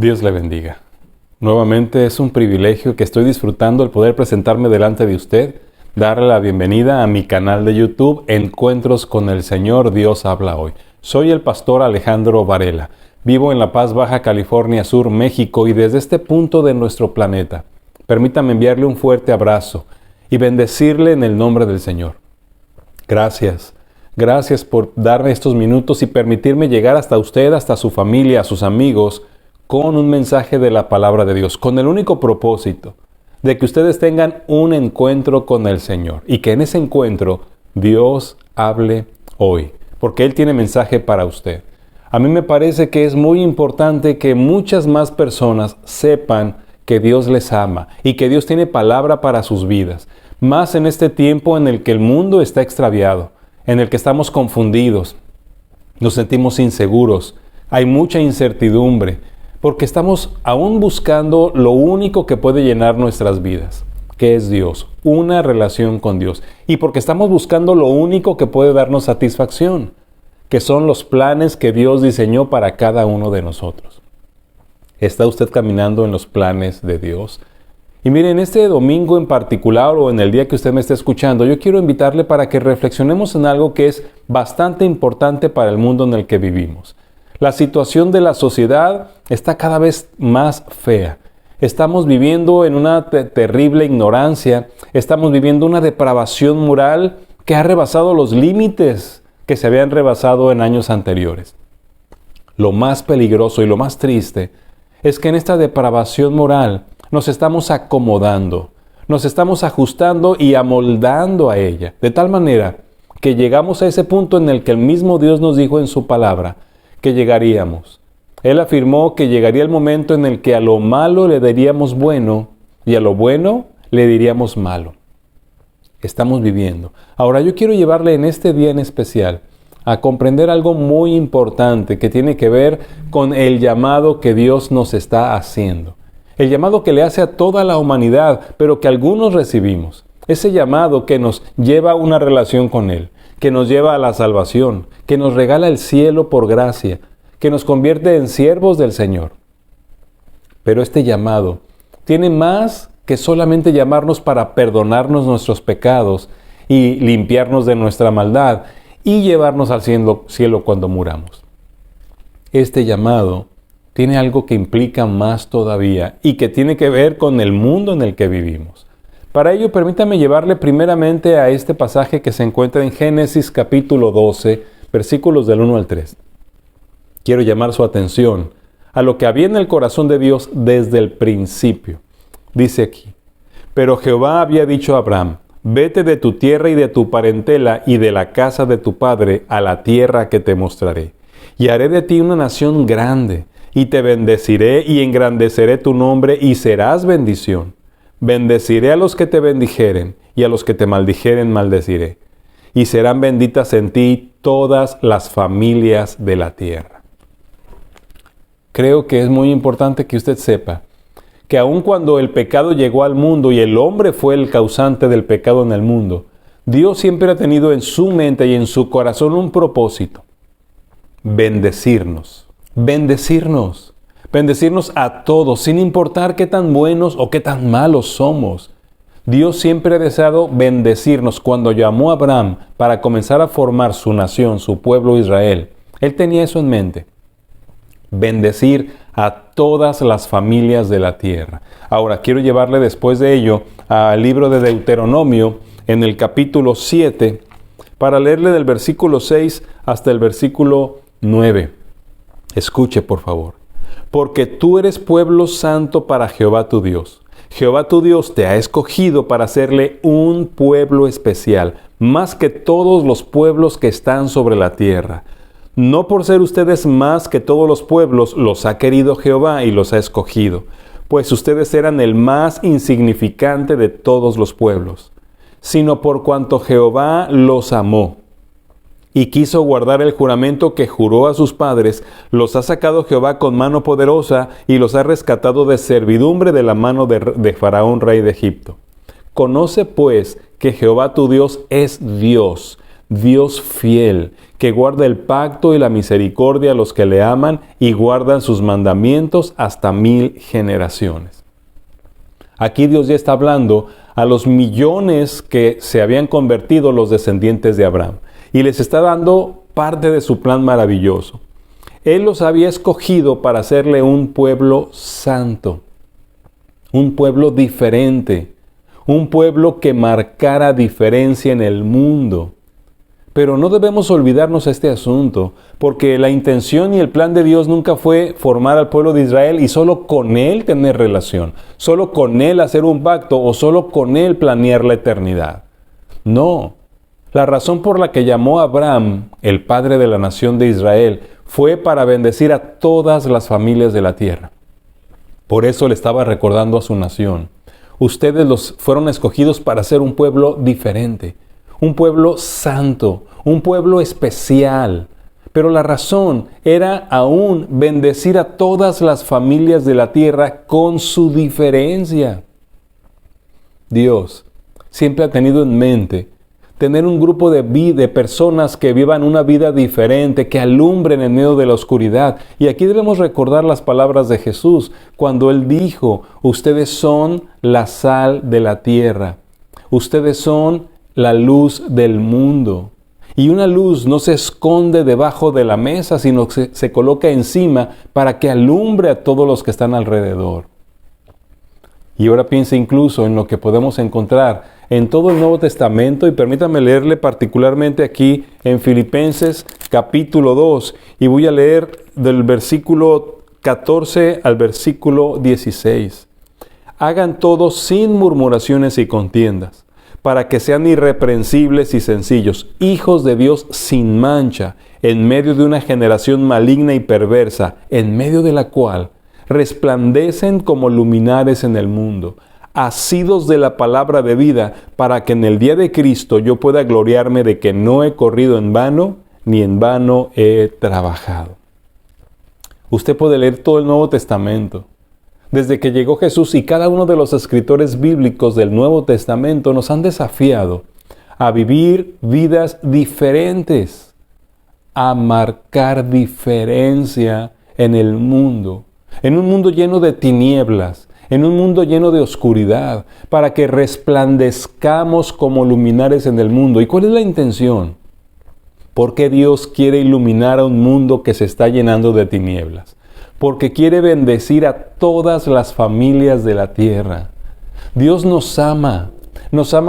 Dios le bendiga. Nuevamente es un privilegio que estoy disfrutando el poder presentarme delante de usted, darle la bienvenida a mi canal de YouTube Encuentros con el Señor Dios habla hoy. Soy el pastor Alejandro Varela. Vivo en La Paz, Baja California Sur, México, y desde este punto de nuestro planeta, permítame enviarle un fuerte abrazo y bendecirle en el nombre del Señor. Gracias. Gracias por darme estos minutos y permitirme llegar hasta usted, hasta su familia, a sus amigos, con un mensaje de la palabra de Dios, con el único propósito de que ustedes tengan un encuentro con el Señor y que en ese encuentro Dios hable hoy, porque Él tiene mensaje para usted. A mí me parece que es muy importante que muchas más personas sepan que Dios les ama y que Dios tiene palabra para sus vidas, más en este tiempo en el que el mundo está extraviado, en el que estamos confundidos, nos sentimos inseguros, hay mucha incertidumbre, porque estamos aún buscando lo único que puede llenar nuestras vidas, que es Dios, una relación con Dios. Y porque estamos buscando lo único que puede darnos satisfacción, que son los planes que Dios diseñó para cada uno de nosotros. ¿Está usted caminando en los planes de Dios? Y miren, este domingo en particular o en el día que usted me esté escuchando, yo quiero invitarle para que reflexionemos en algo que es bastante importante para el mundo en el que vivimos. La situación de la sociedad está cada vez más fea. Estamos viviendo en una terrible ignorancia. Estamos viviendo una depravación moral que ha rebasado los límites que se habían rebasado en años anteriores. Lo más peligroso y lo más triste es que en esta depravación moral nos estamos acomodando, nos estamos ajustando y amoldando a ella, de tal manera que llegamos a ese punto en el que el mismo Dios nos dijo en su palabra que llegaríamos. Él afirmó que llegaría el momento en el que a lo malo le diríamos bueno y a lo bueno le diríamos malo. Estamos viviendo. Ahora yo quiero llevarle en este día en especial a comprender algo muy importante que tiene que ver con el llamado que Dios nos está haciendo. El llamado que le hace a toda la humanidad, pero que algunos recibimos. Ese llamado que nos lleva a una relación con Él, que nos lleva a la salvación, que nos regala el cielo por gracia, que nos convierte en siervos del Señor. Pero este llamado tiene más que solamente llamarnos para perdonarnos nuestros pecados y limpiarnos de nuestra maldad y llevarnos al cielo cuando muramos. Este llamado tiene algo que implica más todavía y que tiene que ver con el mundo en el que vivimos. Para ello, permítame llevarle primeramente a este pasaje que se encuentra en Génesis capítulo 12, versículos del 1 al 3. Quiero llamar su atención a lo que había en el corazón de Dios desde el principio. Dice aquí: pero Jehová había dicho a Abraham: vete de tu tierra y de tu parentela y de la casa de tu padre a la tierra que te mostraré. Y haré de ti una nación grande, y te bendeciré y engrandeceré tu nombre y serás bendición. Bendeciré a los que te bendijeren, y a los que te maldijeren maldeciré. Y serán benditas en ti todas las familias de la tierra. Creo que es muy importante que usted sepa que aun cuando el pecado llegó al mundo y el hombre fue el causante del pecado en el mundo, Dios siempre ha tenido en su mente y en su corazón un propósito: bendecirnos. Bendecirnos. Bendecirnos a todos, sin importar qué tan buenos o qué tan malos somos. Dios siempre ha deseado bendecirnos. Cuando llamó a Abraham para comenzar a formar su nación, su pueblo Israel, Él tenía eso en mente: bendecir a todas las familias de la tierra. Ahora, quiero llevarle después de ello al libro de Deuteronomio, en el capítulo 7, para leerle del versículo 6 hasta el versículo 9. Escuche, por favor. Porque tú eres pueblo santo para Jehová tu Dios. Jehová tu Dios te ha escogido para hacerle un pueblo especial, más que todos los pueblos que están sobre la tierra. No por ser ustedes más que todos los pueblos, los ha querido Jehová y los ha escogido, pues ustedes eran el más insignificante de todos los pueblos, sino por cuanto Jehová los amó y quiso guardar el juramento que juró a sus padres, los ha sacado Jehová con mano poderosa y los ha rescatado de servidumbre de la mano de Faraón, rey de Egipto. Conoce pues que Jehová tu Dios es Dios, Dios fiel, que guarda el pacto y la misericordia a los que le aman y guardan sus mandamientos hasta 1000 generaciones. Aquí Dios ya está hablando a los millones que se habían convertido los descendientes de Abraham y les está dando parte de su plan maravilloso. Él los había escogido para hacerle un pueblo santo, un pueblo diferente, un pueblo que marcara diferencia en el mundo. Pero no debemos olvidarnos este asunto, porque la intención y el plan de Dios nunca fue formar al pueblo de Israel y solo con Él tener relación, solo con Él hacer un pacto o solo con Él planear la eternidad. No, la razón por la que llamó a Abraham, el padre de la nación de Israel, fue para bendecir a todas las familias de la tierra. Por eso le estaba recordando a su nación: ustedes fueron escogidos para ser un pueblo diferente, un pueblo santo, un pueblo especial. Pero la razón era aún bendecir a todas las familias de la tierra con su diferencia. Dios siempre ha tenido en mente tener un grupo de personas que vivan una vida diferente, que alumbren en medio de la oscuridad. Y aquí debemos recordar las palabras de Jesús cuando Él dijo: ustedes son la sal de la tierra, ustedes son la luz del mundo. Y una luz no se esconde debajo de la mesa, sino que se coloca encima para que alumbre a todos los que están alrededor. Y ahora piensa incluso en lo que podemos encontrar en todo el Nuevo Testamento, y permítame leerle particularmente aquí en Filipenses capítulo 2, y voy a leer del versículo 14 al versículo 16. Hagan todo sin murmuraciones y contiendas, para que sean irreprensibles y sencillos, hijos de Dios sin mancha, en medio de una generación maligna y perversa, en medio de la cual resplandecen como luminares en el mundo, asidos de la palabra de vida, para que en el día de Cristo yo pueda gloriarme de que no he corrido en vano, ni en vano he trabajado. Usted puede leer todo el Nuevo Testamento. Desde que llegó Jesús, y cada uno de los escritores bíblicos del Nuevo Testamento nos han desafiado a vivir vidas diferentes, a marcar diferencia en el mundo, en un mundo lleno de tinieblas, en un mundo lleno de oscuridad, para que resplandezcamos como luminares en el mundo. ¿Y cuál es la intención? ¿Por qué Dios quiere iluminar a un mundo que se está llenando de tinieblas? Porque quiere bendecir a todas las familias de la tierra. Dios nos ama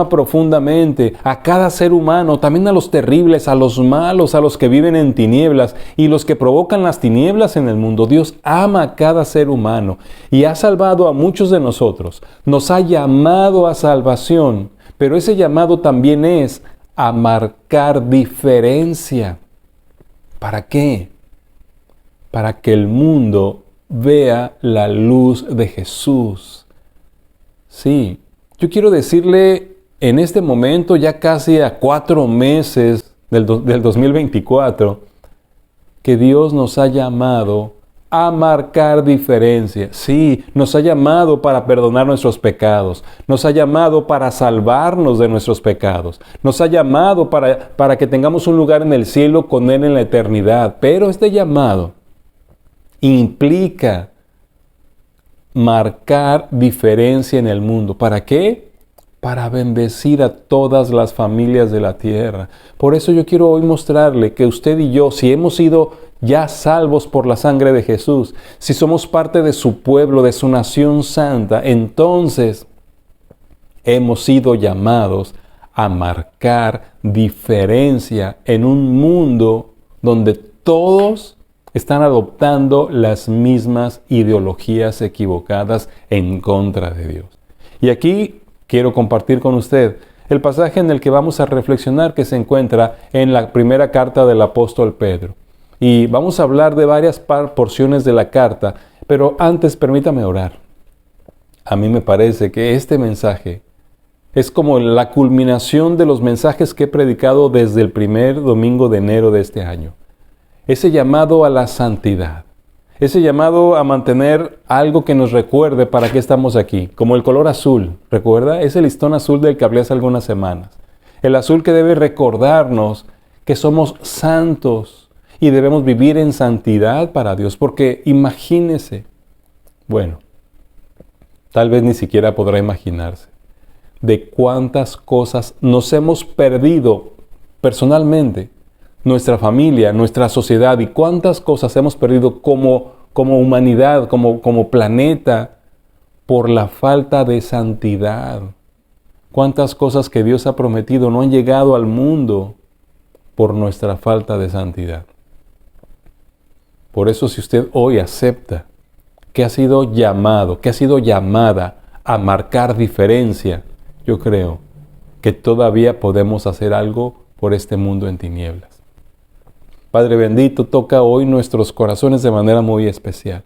profundamente, a cada ser humano, también a los terribles, a los malos, a los que viven en tinieblas y los que provocan las tinieblas en el mundo. Dios ama a cada ser humano y ha salvado a muchos de nosotros. Nos ha llamado a salvación, pero ese llamado también es a marcar diferencia. ¿Para qué? Para que el mundo vea la luz de Jesús. Sí, yo quiero decirle en este momento, ya casi a 4 meses del 2024, que Dios nos ha llamado a marcar diferencia. Sí, nos ha llamado para perdonar nuestros pecados, nos ha llamado para salvarnos de nuestros pecados, nos ha llamado para que tengamos un lugar en el cielo con Él en la eternidad. Pero este llamado implica marcar diferencia en el mundo. ¿Para qué? Para bendecir a todas las familias de la tierra. Por eso yo quiero hoy mostrarle que usted y yo, si hemos sido ya salvos por la sangre de Jesús, si somos parte de su pueblo, de su nación santa, entonces hemos sido llamados a marcar diferencia en un mundo donde todos están adoptando las mismas ideologías equivocadas en contra de Dios. Y aquí quiero compartir con usted el pasaje en el que vamos a reflexionar, que se encuentra en la primera carta del apóstol Pedro. Y vamos a hablar de varias porciones de la carta, pero antes permítame orar. A mí me parece que este mensaje es como la culminación de los mensajes que he predicado desde el primer domingo de enero de este año. Ese llamado a la santidad, ese llamado a mantener algo que nos recuerde para qué estamos aquí, como el color azul, ¿recuerda? Ese listón azul del que hablé hace algunas semanas. El azul que debe recordarnos que somos santos y debemos vivir en santidad para Dios. Porque imagínese, bueno, tal vez ni siquiera podrá imaginarse de cuántas cosas nos hemos perdido personalmente, nuestra familia, nuestra sociedad, y cuántas cosas hemos perdido como humanidad, como planeta, por la falta de santidad. Cuántas cosas que Dios ha prometido no han llegado al mundo por nuestra falta de santidad. Por eso, si usted hoy acepta que ha sido llamado, que ha sido llamada a marcar diferencia, yo creo que todavía podemos hacer algo por este mundo en tinieblas. Padre bendito, toca hoy nuestros corazones de manera muy especial.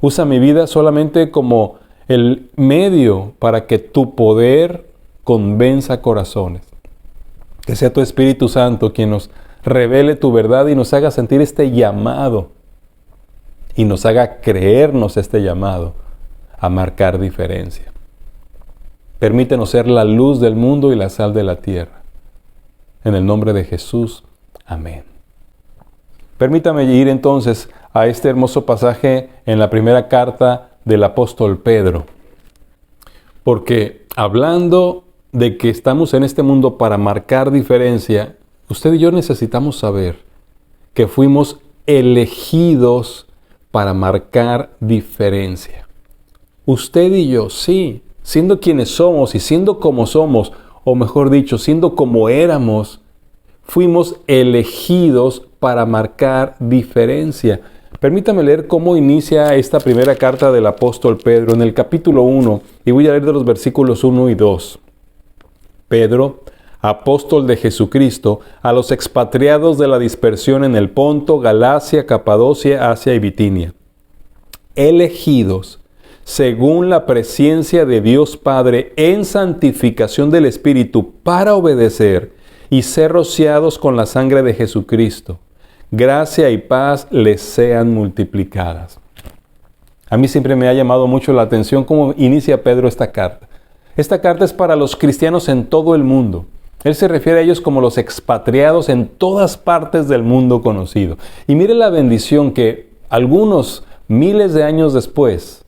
Usa mi vida solamente como el medio para que tu poder convenza corazones. Que sea tu Espíritu Santo quien nos revele tu verdad y nos haga sentir este llamado y nos haga creernos este llamado a marcar diferencia. Permítenos ser la luz del mundo y la sal de la tierra. En el nombre de Jesús. Amén. Permítame ir entonces a este hermoso pasaje en la primera carta del apóstol Pedro. Porque hablando de que estamos en este mundo para marcar diferencia, usted y yo necesitamos saber que fuimos elegidos para marcar diferencia. Usted y yo, sí, siendo quienes somos y siendo como somos, o mejor dicho, siendo como éramos, fuimos elegidos para marcar diferencia. Permítame leer cómo inicia esta primera carta del apóstol Pedro en el capítulo 1, y voy a leer de los versículos 1 y 2. Pedro, apóstol de Jesucristo, a los expatriados de la dispersión en el Ponto, Galacia, Capadocia, Asia y Bitinia, elegidos según la presencia de Dios Padre en santificación del Espíritu para obedecer y ser rociados con la sangre de Jesucristo. Gracia y paz les sean multiplicadas. A mí siempre me ha llamado mucho la atención cómo inicia Pedro esta carta. Esta carta es para los cristianos en todo el mundo. Él se refiere a ellos como los expatriados en todas partes del mundo conocido. Y mire la bendición que algunos miles de años después,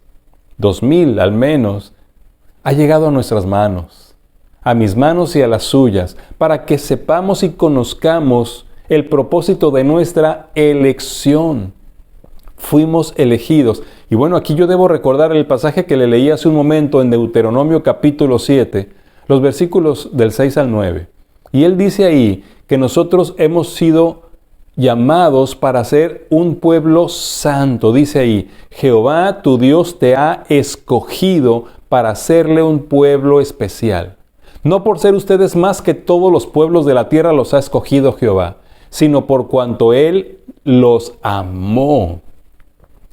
2000 al menos, ha llegado a nuestras manos, a mis manos y a las suyas, para que sepamos y conozcamos el propósito de nuestra elección. Fuimos elegidos. Y bueno, aquí yo debo recordar el pasaje que le leí hace un momento en Deuteronomio capítulo 7, los versículos del 6 al 9. Y él dice ahí que nosotros hemos sido llamados para ser un pueblo santo. Dice ahí, Jehová tu Dios te ha escogido para hacerle un pueblo especial. No por ser ustedes más que todos los pueblos de la tierra los ha escogido Jehová, sino por cuanto Él los amó.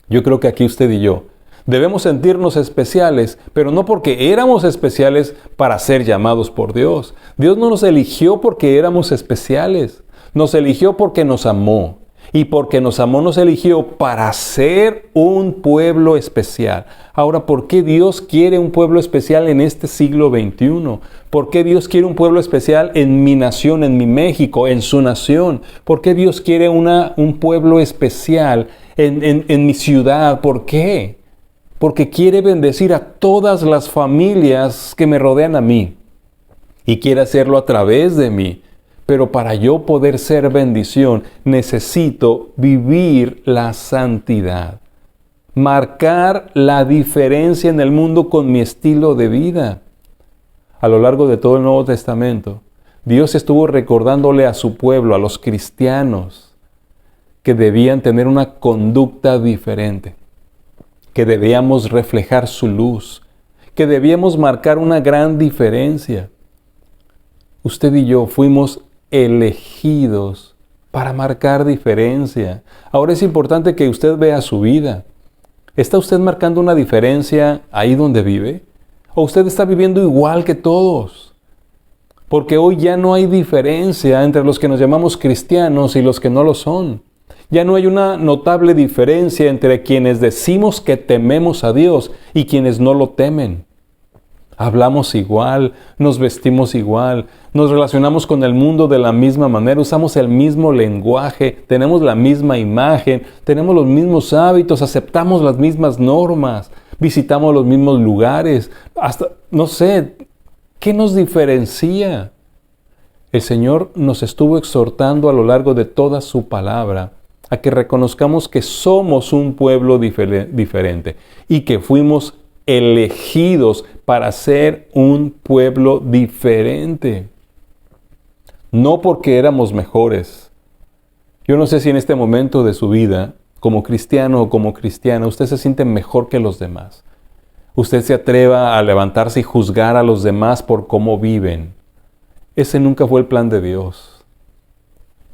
Yo creo que aquí usted y yo debemos sentirnos especiales, pero no porque éramos especiales para ser llamados por Dios. Dios no nos eligió porque éramos especiales. Nos eligió porque nos amó. Y porque nos amó, nos eligió para ser un pueblo especial. Ahora, ¿por qué Dios quiere un pueblo especial en este siglo XXI? ¿Por qué Dios quiere un pueblo especial en mi nación, en mi México, en su nación? ¿Por qué Dios quiere un pueblo especial en mi ciudad? ¿Por qué? Porque quiere bendecir a todas las familias que me rodean a mí. Y quiere hacerlo a través de mí. Pero para yo poder ser bendición, necesito vivir la santidad. Marcar la diferencia en el mundo con mi estilo de vida. A lo largo de todo el Nuevo Testamento, Dios estuvo recordándole a su pueblo, a los cristianos, que debían tener una conducta diferente, que debíamos reflejar su luz, que debíamos marcar una gran diferencia. Usted y yo fuimos elegidos para marcar diferencia. Ahora es importante que usted vea su vida. ¿Está usted marcando una diferencia ahí donde vive? ¿O usted está viviendo igual que todos? Porque hoy ya no hay diferencia entre los que nos llamamos cristianos y los que no lo son. Ya no hay una notable diferencia entre quienes decimos que tememos a Dios y quienes no lo temen. Hablamos igual, nos vestimos igual, nos relacionamos con el mundo de la misma manera, usamos el mismo lenguaje, tenemos la misma imagen, tenemos los mismos hábitos, aceptamos las mismas normas, visitamos los mismos lugares, hasta, no sé, ¿qué nos diferencia? El Señor nos estuvo exhortando a lo largo de toda su palabra a que reconozcamos que somos un pueblo diferente y que fuimos elegidos para ser un pueblo diferente. No porque éramos mejores. Yo no sé si en este momento de su vida, como cristiano o como cristiana, usted se siente mejor que los demás. Usted se atreva a levantarse y juzgar a los demás por cómo viven. Ese nunca fue el plan de Dios.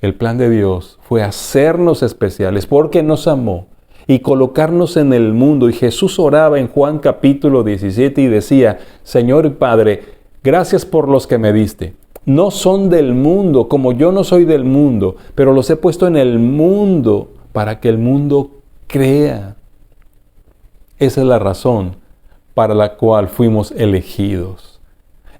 El plan de Dios fue hacernos especiales porque nos amó y colocarnos en el mundo. Y Jesús oraba en Juan capítulo 17 y decía: Señor y Padre, gracias por los que me diste. No son del mundo, como yo no soy del mundo, pero los he puesto en el mundo para que el mundo crea. Esa es la razón para la cual fuimos elegidos.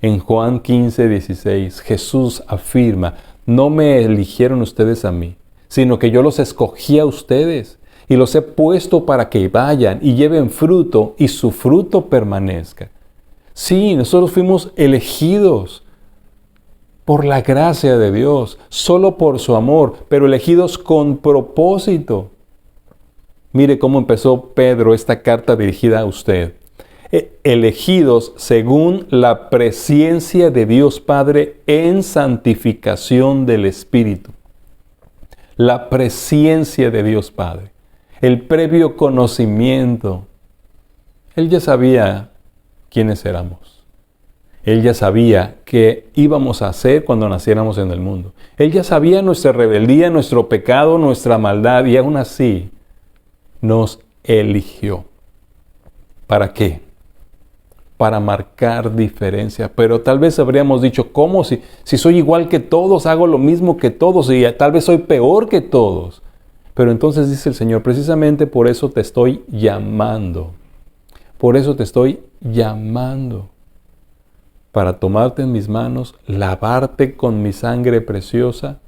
En Juan 15, 16, Jesús afirma: no me eligieron ustedes a mí, sino que yo los escogí a ustedes y los he puesto para que vayan y lleven fruto y su fruto permanezca. Sí, nosotros fuimos elegidos por la gracia de Dios, solo por su amor, pero elegidos con propósito. Mire cómo empezó Pedro esta carta dirigida a usted. Elegidos según la presciencia de Dios Padre en santificación del Espíritu. La presciencia de Dios Padre. El previo conocimiento. Él ya sabía quiénes éramos. Él ya sabía qué íbamos a hacer cuando naciéramos en el mundo. Él ya sabía nuestra rebeldía, nuestro pecado, nuestra maldad, y aún así nos eligió. ¿Para qué? Para marcar diferencia. Pero tal vez habríamos dicho: ¿cómo? Si soy igual que todos, hago lo mismo que todos y tal vez soy peor que todos. Pero entonces dice el Señor: precisamente por eso te estoy llamando. Por eso te estoy llamando. Para tomarte en mis manos, lavarte con mi sangre preciosa,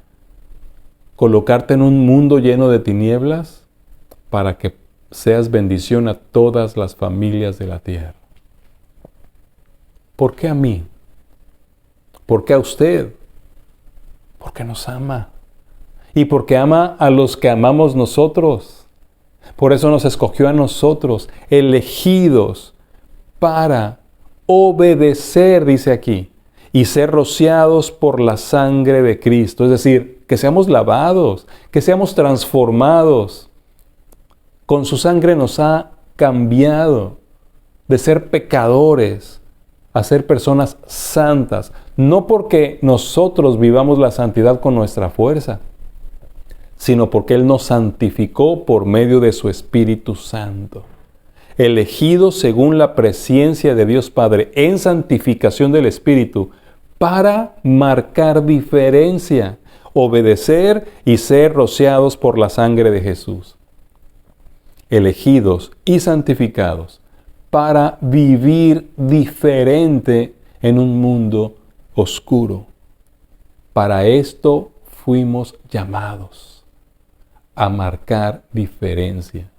colocarte en un mundo lleno de tinieblas, para que seas bendición a todas las familias de la tierra. ¿Por qué a mí? ¿Por qué a usted? Porque nos ama. Y porque ama a los que amamos nosotros. Por eso nos escogió a nosotros, elegidos para obedecer, dice aquí, y ser rociados por la sangre de Cristo. Es decir, que seamos lavados, que seamos transformados. Con su sangre nos ha cambiado de ser pecadores a ser personas santas, no porque nosotros vivamos la santidad con nuestra fuerza, sino porque Él nos santificó por medio de su Espíritu Santo. Elegidos según la presciencia de Dios Padre en santificación del Espíritu para marcar diferencia, obedecer y ser rociados por la sangre de Jesús. Elegidos y santificados para vivir diferente en un mundo oscuro. Para esto fuimos llamados, a marcar diferencia.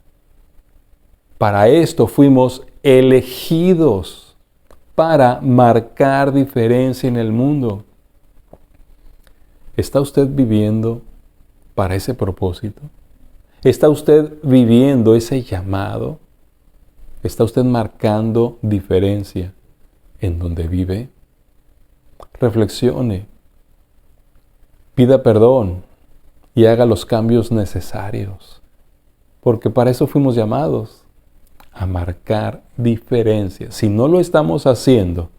Para esto fuimos elegidos, para marcar diferencia en el mundo. ¿Está usted viviendo para ese propósito? ¿Está usted viviendo ese llamado? ¿Está usted marcando diferencia en donde vive? Reflexione, pida perdón y haga los cambios necesarios, porque para eso fuimos llamados, a marcar diferencia. Si no lo estamos haciendo,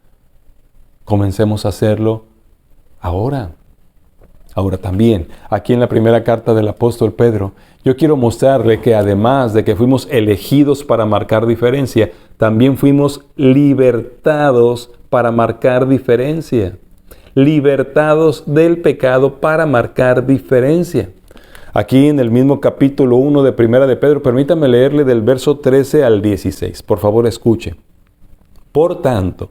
comencemos a hacerlo ahora. Ahora también, aquí en la primera carta del apóstol Pedro, yo quiero mostrarle que además de que fuimos elegidos para marcar diferencia, también fuimos libertados para marcar diferencia. Libertados del pecado para marcar diferencia. Aquí en el mismo capítulo 1 de Primera de Pedro, permítame leerle del verso 13 al 16. Por favor, escuche. Por tanto,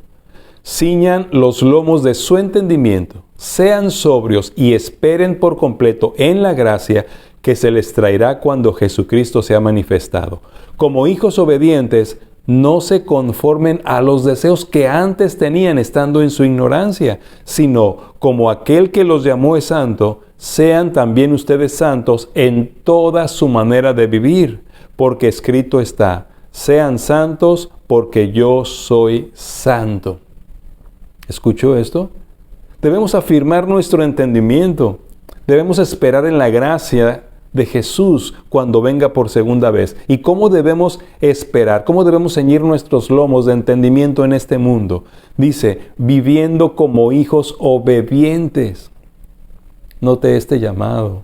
ciñan los lomos de su entendimiento, sean sobrios y esperen por completo en la gracia que se les traerá cuando Jesucristo sea manifestado. Como hijos obedientes, no se conformen a los deseos que antes tenían estando en su ignorancia, sino como aquel que los llamó es santo, sean también ustedes santos en toda su manera de vivir, porque escrito está, sean santos porque yo soy santo. ¿Escuchó esto? Debemos afirmar nuestro entendimiento. Debemos esperar en la gracia de Jesús cuando venga por segunda vez. ¿Y cómo debemos esperar? ¿Cómo debemos ceñir nuestros lomos de entendimiento en este mundo? Dice, viviendo como hijos obedientes. Note este llamado.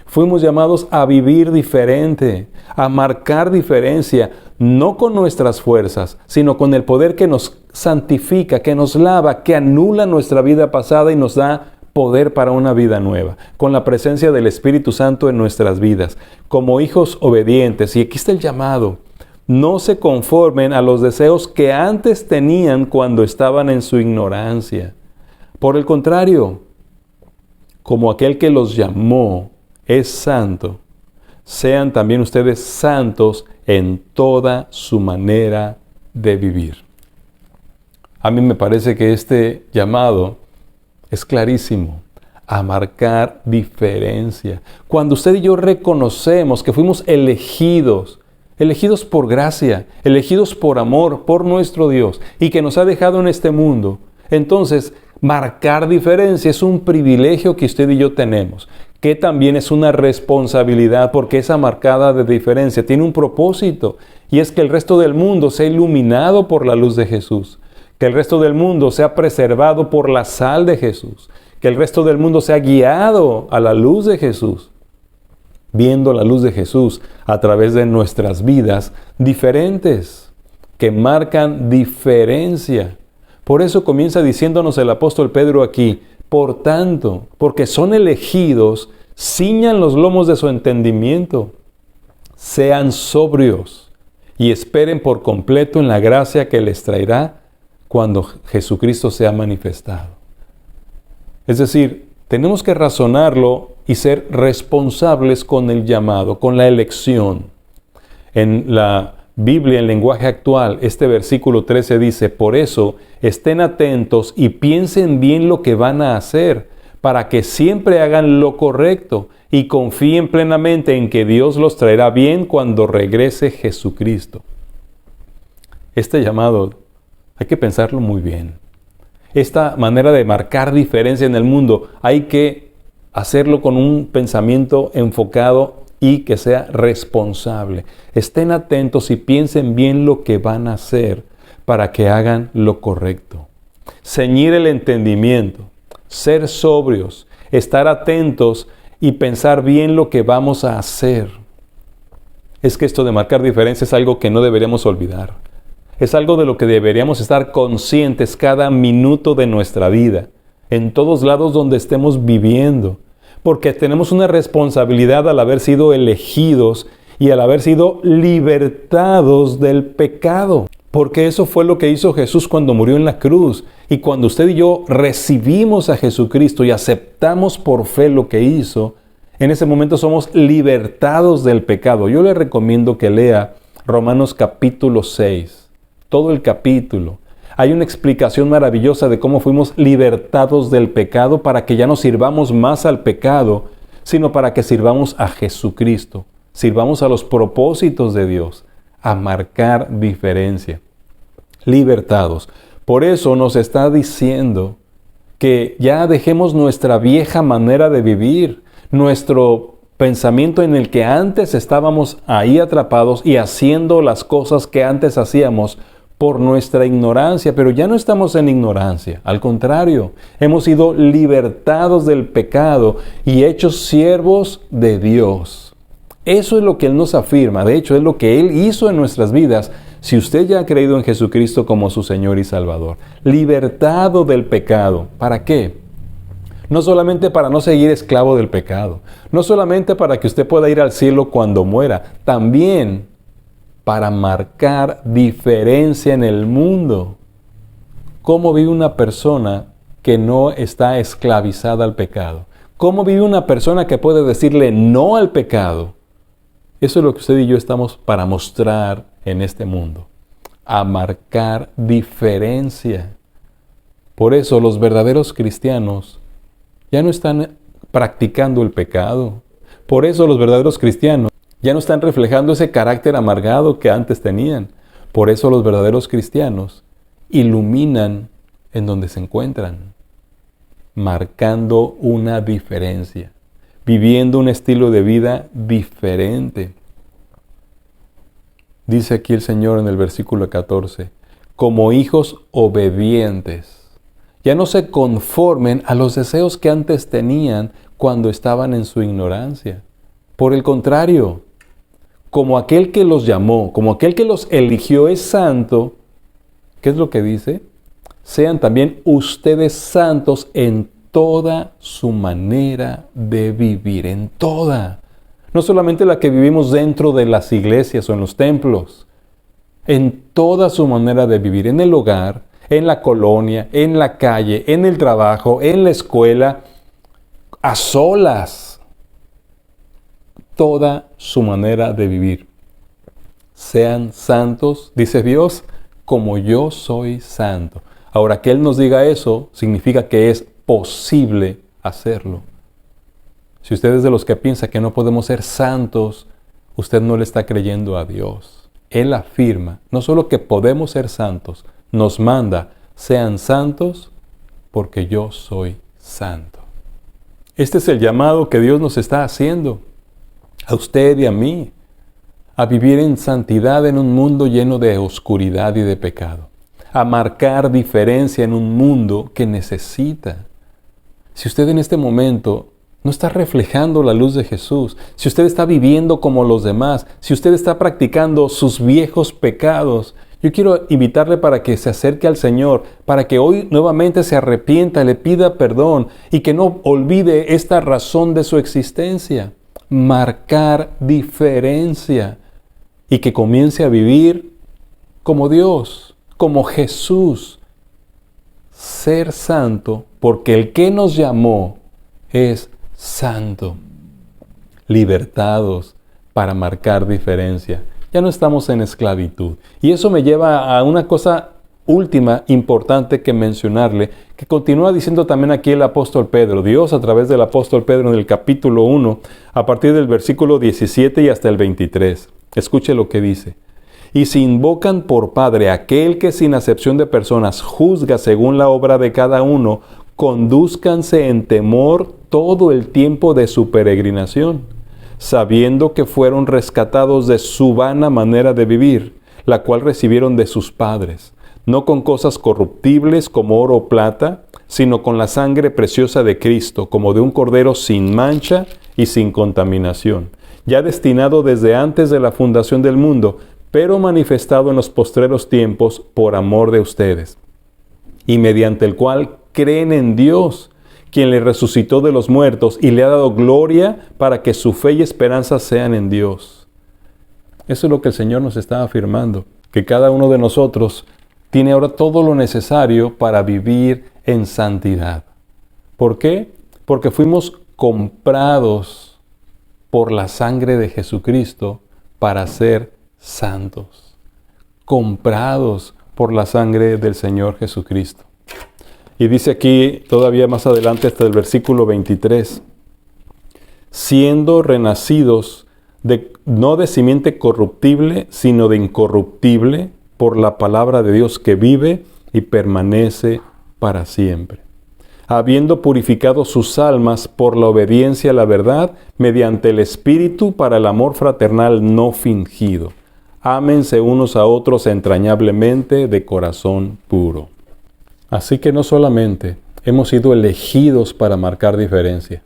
Fuimos llamados a vivir diferente, a marcar diferencia, no con nuestras fuerzas, sino con el poder que nos santifica, que nos lava, que anula nuestra vida pasada y nos da poder para una vida nueva, con la presencia del Espíritu Santo en nuestras vidas, como hijos obedientes. Y aquí está el llamado. No se conformen a los deseos que antes tenían cuando estaban en su ignorancia. Por el contrario, como aquel que los llamó es santo, sean también ustedes santos en toda su manera de vivir. A mí me parece que este llamado es clarísimo, a marcar diferencia. Cuando usted y yo reconocemos que fuimos elegidos por gracia, elegidos por amor, por nuestro Dios, y que nos ha dejado en este mundo, entonces marcar diferencia es un privilegio que usted y yo tenemos, que también es una responsabilidad, porque esa marcada de diferencia tiene un propósito, y es que el resto del mundo sea iluminado por la luz de Jesús, que el resto del mundo sea preservado por la sal de Jesús, que el resto del mundo sea guiado a la luz de Jesús, viendo la luz de Jesús a través de nuestras vidas diferentes, que marcan diferencia. Por eso comienza diciéndonos el apóstol Pedro aquí, por tanto, porque son elegidos, ciñan los lomos de su entendimiento, sean sobrios y esperen por completo en la gracia que les traerá cuando Jesucristo sea manifestado. Es decir, tenemos que razonarlo y ser responsables con el llamado, con la elección. En la Biblia, en lenguaje actual, este versículo 13 dice, por eso estén atentos y piensen bien lo que van a hacer, para que siempre hagan lo correcto y confíen plenamente en que Dios los traerá bien cuando regrese Jesucristo. Este llamado hay que pensarlo muy bien. Esta manera de marcar diferencia en el mundo hay que hacerlo con un pensamiento enfocado y que sea responsable. Estén atentos y piensen bien lo que van a hacer para que hagan lo correcto. Ceñir el entendimiento, ser sobrios, estar atentos y pensar bien lo que vamos a hacer. Es que esto de marcar diferencia es algo que no deberíamos olvidar. Es algo de lo que deberíamos estar conscientes cada minuto de nuestra vida, en todos lados donde estemos viviendo, porque tenemos una responsabilidad al haber sido elegidos y al haber sido libertados del pecado. Porque eso fue lo que hizo Jesús cuando murió en la cruz. Y cuando usted y yo recibimos a Jesucristo y aceptamos por fe lo que hizo, en ese momento somos libertados del pecado. Yo le recomiendo que lea Romanos capítulo 6. Todo el capítulo. Hay una explicación maravillosa de cómo fuimos libertados del pecado para que ya no sirvamos más al pecado, sino para que sirvamos a Jesucristo, sirvamos a los propósitos de Dios, a marcar diferencia. Libertados. Por eso nos está diciendo que ya dejemos nuestra vieja manera de vivir, nuestro pensamiento en el que antes estábamos ahí atrapados y haciendo las cosas que antes hacíamos por nuestra ignorancia, pero ya no estamos en ignorancia. Al contrario, hemos sido libertados del pecado y hechos siervos de Dios. Eso es lo que Él nos afirma. De hecho, es lo que Él hizo en nuestras vidas si usted ya ha creído en Jesucristo como su Señor y Salvador. Libertado del pecado. ¿Para qué? No solamente para no seguir esclavo del pecado. No solamente para que usted pueda ir al cielo cuando muera. También para marcar diferencia en el mundo. ¿Cómo vive una persona que no está esclavizada al pecado? ¿Cómo vive una persona que puede decirle no al pecado? Eso es lo que usted y yo estamos para mostrar en este mundo, a marcar diferencia. Por eso los verdaderos cristianos ya no están practicando el pecado. Por eso los verdaderos cristianos ya no están reflejando ese carácter amargado que antes tenían. Por eso los verdaderos cristianos iluminan en donde se encuentran, marcando una diferencia, viviendo un estilo de vida diferente. Dice aquí el Señor en el versículo 14, como hijos obedientes. Ya no se conformen a los deseos que antes tenían cuando estaban en su ignorancia. Por el contrario, como aquel que los llamó, como aquel que los eligió es santo, ¿qué es lo que dice? Sean también ustedes santos en toda su manera de vivir, en toda. No solamente la que vivimos dentro de las iglesias o en los templos, en toda su manera de vivir, en el hogar, en la colonia, en la calle, en el trabajo, en la escuela, a solas. Toda su manera de vivir. Sean santos, dice Dios, como yo soy santo. Ahora, que Él nos diga eso, significa que es posible hacerlo. Si usted es de los que piensa que no podemos ser santos, usted no le está creyendo a Dios. Él afirma, no solo que podemos ser santos, nos manda, sean santos porque yo soy santo. Este es el llamado que Dios nos está haciendo, a usted y a mí, a vivir en santidad en un mundo lleno de oscuridad y de pecado, a marcar diferencia en un mundo que necesita. Si usted en este momento no está reflejando la luz de Jesús, si usted está viviendo como los demás, si usted está practicando sus viejos pecados, yo quiero invitarle para que se acerque al Señor, para que hoy nuevamente se arrepienta, le pida perdón y que no olvide esta razón de su existencia, marcar diferencia y que comience a vivir como Dios, como Jesús, ser santo, porque el que nos llamó es santo, libertados para marcar diferencia. Ya no estamos en esclavitud. Y eso me lleva a una cosa última, importante que mencionarle, que continúa diciendo también aquí el apóstol Pedro. Dios a través del apóstol Pedro en el capítulo 1, a partir del versículo 17 y hasta el 23. Escuche lo que dice. Y si invocan por Padre aquel que sin acepción de personas juzga según la obra de cada uno, condúzcanse en temor todo el tiempo de su peregrinación, sabiendo que fueron rescatados de su vana manera de vivir, la cual recibieron de sus padres, no con cosas corruptibles como oro o plata, sino con la sangre preciosa de Cristo, como de un cordero sin mancha y sin contaminación, ya destinado desde antes de la fundación del mundo, pero manifestado en los postreros tiempos por amor de ustedes, y mediante el cual creen en Dios, quien le resucitó de los muertos y le ha dado gloria para que su fe y esperanza sean en Dios. Eso es lo que el Señor nos está afirmando, que cada uno de nosotros tiene ahora todo lo necesario para vivir en santidad. ¿Por qué? Porque fuimos comprados por la sangre de Jesucristo para ser santos. Comprados por la sangre del Señor Jesucristo. Y dice aquí, todavía más adelante, hasta el versículo 23, siendo renacidos no de simiente corruptible, sino de incorruptible, por la palabra de Dios que vive y permanece para siempre. Habiendo purificado sus almas por la obediencia a la verdad, mediante el Espíritu para el amor fraternal no fingido. Ámense unos a otros entrañablemente de corazón puro. Así que no solamente hemos sido elegidos para marcar diferencia,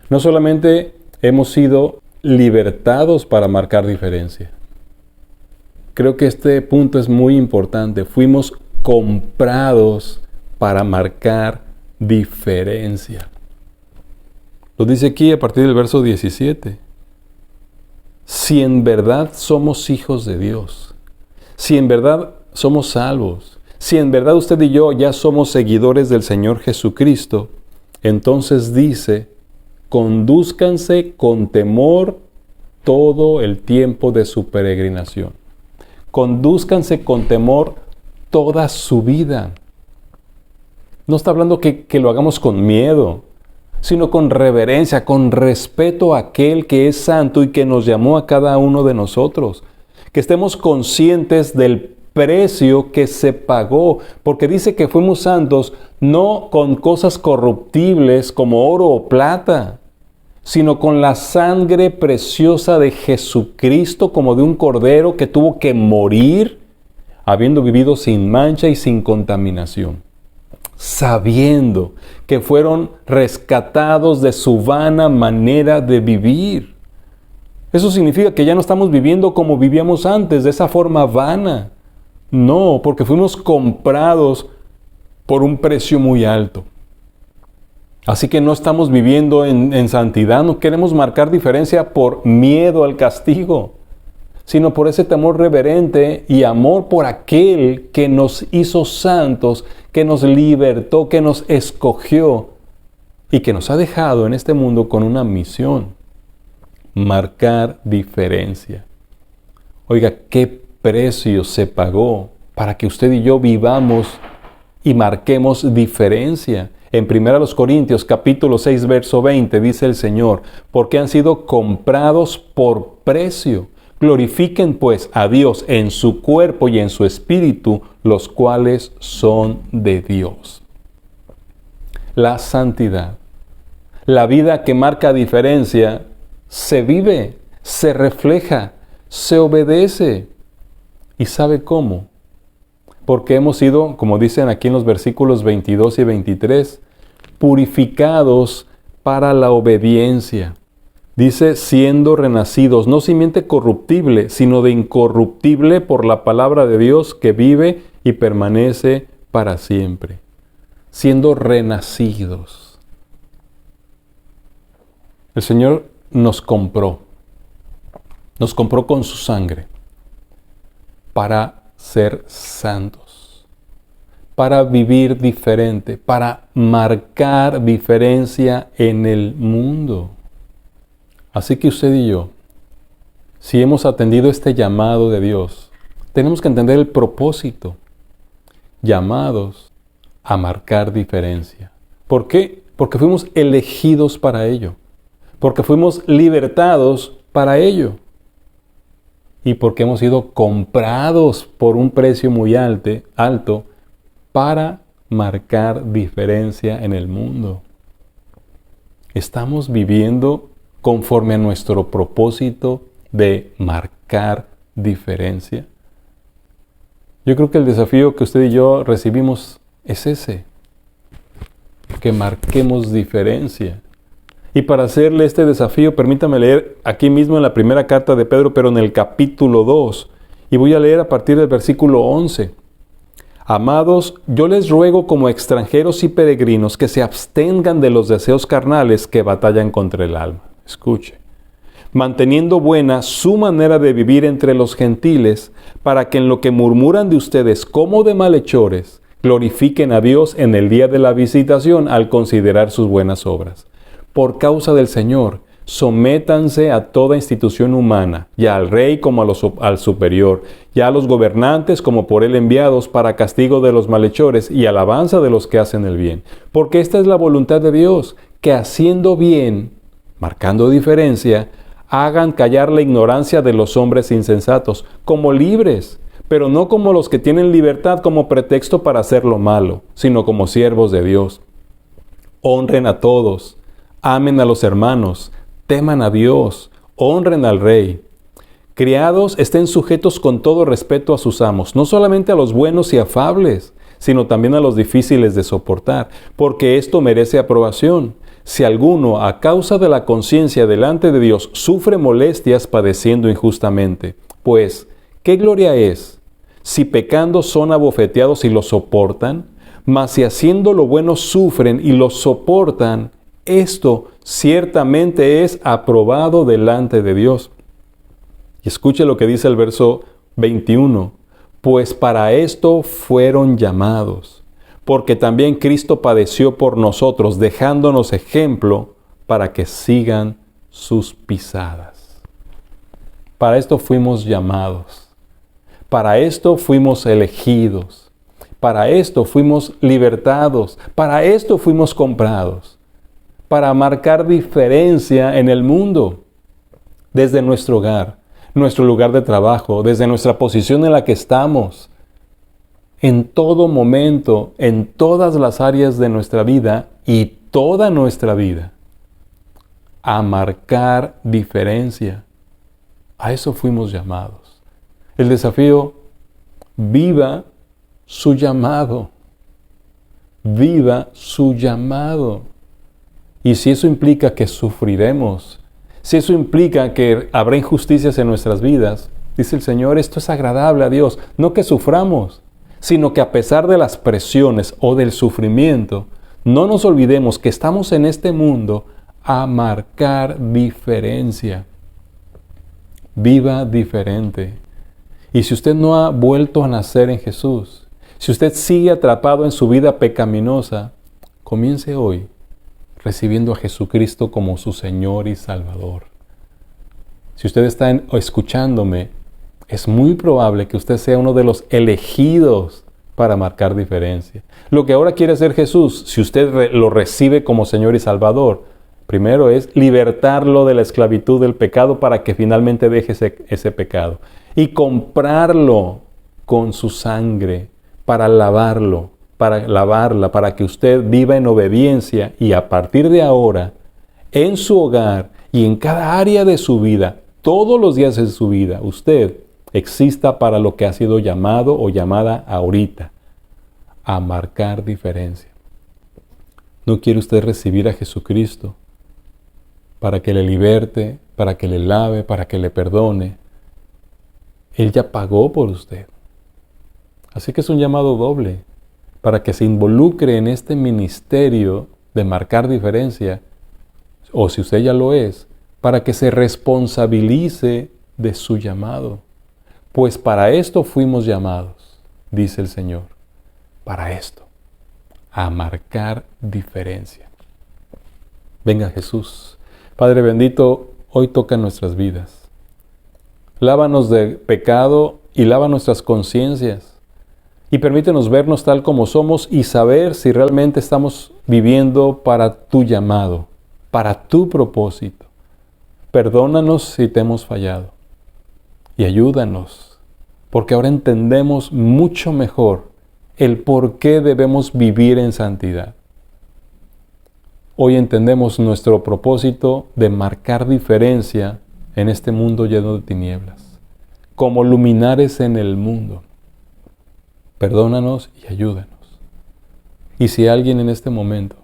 no solamente hemos sido libertados para marcar diferencia. Creo que este punto es muy importante. Fuimos comprados para marcar diferencia. Lo dice aquí a partir del verso 17. Si en verdad somos hijos de Dios, si en verdad somos salvos, Si en verdad usted y yo ya somos seguidores del Señor Jesucristo, entonces dice, condúzcanse con temor todo el tiempo de su peregrinación. Condúzcanse con temor toda su vida. No está hablando que lo hagamos con miedo, sino con reverencia, con respeto a aquel que es santo y que nos llamó a cada uno de nosotros. Que estemos conscientes del precio que se pagó, porque dice que fuimos santos no con cosas corruptibles como oro o plata, sino con la sangre preciosa de Jesucristo, como de un cordero que tuvo que morir, habiendo vivido sin mancha y sin contaminación, sabiendo que fueron rescatados de su vana manera de vivir. Eso significa que ya no estamos viviendo como vivíamos antes, de esa forma vana. No, porque fuimos comprados por un precio muy alto. Así que no estamos viviendo en santidad, no queremos marcar diferencia por miedo al castigo, sino por ese temor reverente y amor por aquel que nos hizo santos, que nos libertó, que nos escogió y que nos ha dejado en este mundo con una misión: marcar diferencia. Oiga, qué precio se pagó para que usted y yo vivamos y marquemos diferencia. En 1 Corintios capítulo 6, verso 20 dice el Señor, porque han sido comprados por precio. Glorifiquen pues a Dios en su cuerpo y en su espíritu, los cuales son de Dios. La santidad, la vida que marca diferencia, se vive, se refleja, se obedece. ¿Y sabe cómo? Porque hemos sido, como dicen aquí en los versículos 22 y 23, purificados para la obediencia. Dice, siendo renacidos, no simiente corruptible, sino de incorruptible por la palabra de Dios que vive y permanece para siempre. Siendo renacidos. El Señor nos compró con su sangre para ser santos, para vivir diferente, para marcar diferencia en el mundo. Así que usted y yo, si hemos atendido este llamado de Dios, tenemos que entender el propósito, llamados a marcar diferencia. ¿Por qué? Porque fuimos elegidos para ello, porque fuimos libertados para ello. Y porque hemos sido comprados por un precio muy alto para marcar diferencia en el mundo. ¿Estamos viviendo conforme a nuestro propósito de marcar diferencia? Yo creo que el desafío que usted y yo recibimos es ese, que marquemos diferencia. Y para hacerle este desafío, permítame leer aquí mismo en la primera carta de Pedro, pero en el capítulo 2. Y voy a leer a partir del versículo 11. Amados, yo les ruego como extranjeros y peregrinos que se abstengan de los deseos carnales que batallan contra el alma. Escuche. Manteniendo buena su manera de vivir entre los gentiles, para que en lo que murmuran de ustedes como de malhechores, glorifiquen a Dios en el día de la visitación al considerar sus buenas obras. Por causa del Señor, sométanse a toda institución humana, ya al rey como al superior, ya a los gobernantes como por él enviados para castigo de los malhechores y alabanza de los que hacen el bien. Porque esta es la voluntad de Dios, que haciendo bien, marcando diferencia, hagan callar la ignorancia de los hombres insensatos, como libres, pero no como los que tienen libertad como pretexto para hacer lo malo, sino como siervos de Dios. Honren a todos. Amen a los hermanos, teman a Dios, honren al Rey. Criados, estén sujetos con todo respeto a sus amos, no solamente a los buenos y afables, sino también a los difíciles de soportar, porque esto merece aprobación. Si alguno, a causa de la conciencia delante de Dios, sufre molestias padeciendo injustamente, pues, ¿qué gloria es? Si pecando son abofeteados y lo soportan, mas si haciendo lo bueno sufren y lo soportan, esto ciertamente es aprobado delante de Dios. Y escuche lo que dice el verso 21. pues para esto fueron llamados, porque también Cristo padeció por nosotros, dejándonos ejemplo para que sigan sus pisadas. Para esto fuimos llamados, para esto fuimos elegidos, para esto fuimos libertados, para esto fuimos comprados, para marcar diferencia en el mundo, desde nuestro hogar, nuestro lugar de trabajo, desde nuestra posición en la que estamos, en todo momento, en todas las áreas de nuestra vida y toda nuestra vida, a marcar diferencia. A eso fuimos llamados. El desafío, viva su llamado. Viva su llamado. Y si eso implica que sufriremos, si eso implica que habrá injusticias en nuestras vidas, dice el Señor, esto es agradable a Dios. No que suframos, sino que a pesar de las presiones o del sufrimiento, no nos olvidemos que estamos en este mundo a marcar diferencia. Viva diferente. Y si usted no ha vuelto a nacer en Jesús, si usted sigue atrapado en su vida pecaminosa, comience hoy recibiendo a Jesucristo como su Señor y Salvador. Si usted está escuchándome, es muy probable que usted sea uno de los elegidos para marcar diferencia. Lo que ahora quiere hacer Jesús, si usted lo recibe como Señor y Salvador, primero es libertarlo de la esclavitud del pecado para que finalmente deje ese pecado. Y comprarlo con su sangre para lavarlo, para lavarla, para que usted viva en obediencia y a partir de ahora, en su hogar y en cada área de su vida, todos los días de su vida, usted exista para lo que ha sido llamado o llamada ahorita, a marcar diferencia. ¿No quiere usted recibir a Jesucristo para que le liberte, para que le lave, para que le perdone? Él ya pagó por usted. Así que es un llamado doble, para que se involucre en este ministerio de marcar diferencia, o si usted ya lo es, para que se responsabilice de su llamado. Pues para esto fuimos llamados, dice el Señor, para esto, a marcar diferencia. Venga Jesús. Padre bendito, hoy toca nuestras vidas. Lávanos de pecado y lava nuestras conciencias. Y permítenos vernos tal como somos y saber si realmente estamos viviendo para tu llamado, para tu propósito. Perdónanos si te hemos fallado y ayúdanos, porque ahora entendemos mucho mejor el por qué debemos vivir en santidad. Hoy entendemos nuestro propósito de marcar diferencia en este mundo lleno de tinieblas, como luminares en el mundo. Perdónanos y ayúdanos. Y si alguien en este momento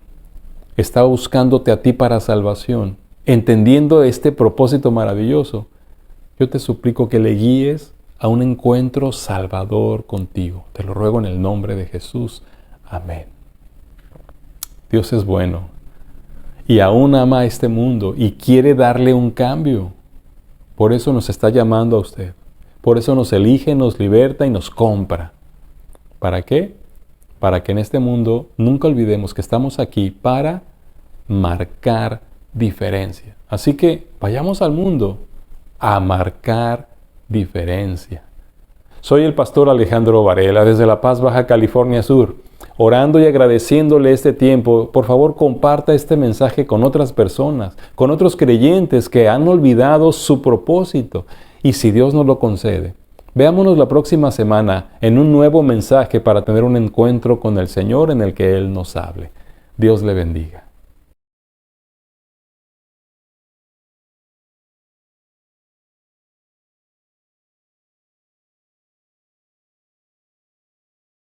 está buscándote a ti para salvación, entendiendo este propósito maravilloso, yo te suplico que le guíes a un encuentro salvador contigo. Te lo ruego en el nombre de Jesús. Amén. Dios es bueno y aún ama a este mundo y quiere darle un cambio. Por eso nos está llamando a usted. Por eso nos elige, nos liberta y nos compra. ¿Para qué? Para que en este mundo nunca olvidemos que estamos aquí para marcar diferencia. Así que vayamos al mundo a marcar diferencia. Soy el pastor Alejandro Varela desde La Paz, Baja California Sur. Orando y agradeciéndole este tiempo, por favor comparta este mensaje con otras personas, con otros creyentes que han olvidado su propósito. Y si Dios nos lo concede, veámonos la próxima semana en un nuevo mensaje para tener un encuentro con el Señor en el que Él nos hable. Dios le bendiga.